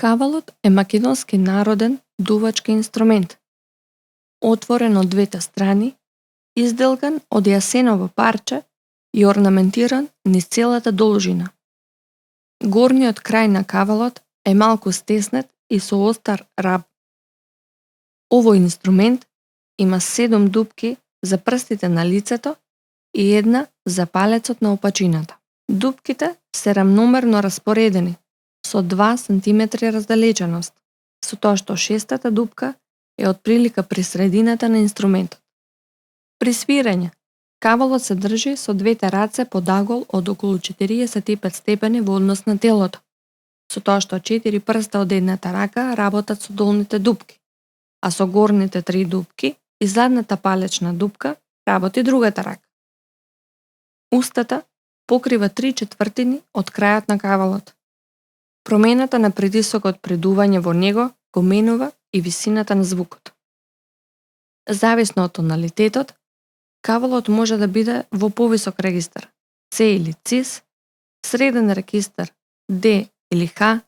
Кавалот е македонски народен дувачки инструмент. Отворен од двете страни, изделган од јасеново парче и орнаментиран низ целата должина. Горниот крај на кавалот е малку стеснет и со остар раб. Овој инструмент има 7 дупки за прстите на лицето и една за палецот на опачината. Дупките се рамномерно распоредени, со 2 см раздалеченост, со тоа што шестата дупка е отприлика при средината на инструментот. При свирење, кавалот се држи со двете раце под агол од околу 45 степени во однос на телото, со тоа што 4 прста од едната рака работат со долните дупки, а со горните 3 дупки и задната палечна дупка работи другата рака. Устата покрива 3/4 од крајот на кавалот. Промената на притисокот при дување во него го менува и висината на звукот. Зависно од тоналитетот, кавалот може да биде во повисок регистар С или цис, среден регистар Д или Х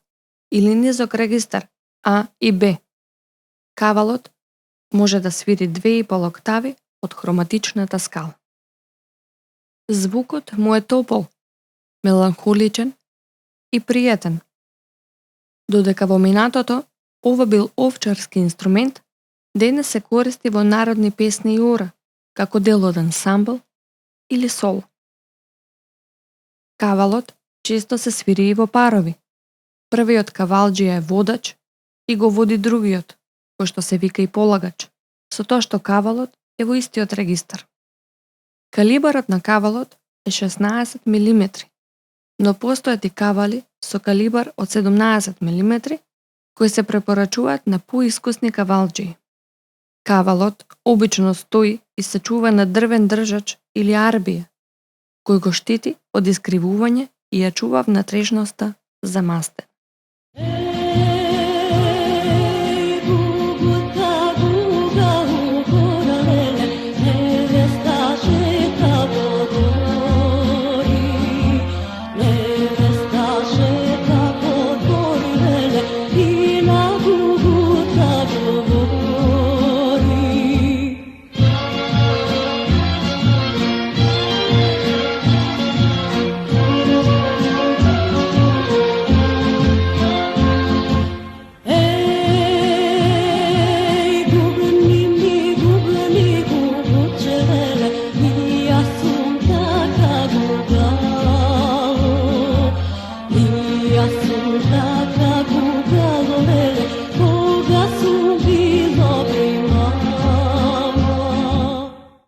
или низок регистар А и Б. Кавалот може да свири 2,5 октави од хроматичната скала. Звукот му е топол, меланхоличен и пријатен. Додека во минатото ова бил овчарски инструмент, денес се користи во народни песни и ора, како дел од ансамбл или соло. Кавалот често се свири и во парови. Првиот кавалџија е водач и го води другиот, кој што се вика и полагач, со тоа што кавалот е во истиот регистар. Калибарот на кавалот е 16 мм, но постојат и кавали со калибар од 17 мм, кои се препорачуваат на поискусни кавалџии. Кавалот обично стои и се чува на дрвен држач или арбија, кој го штити од искривување и ја чува внатрешноста за мастен.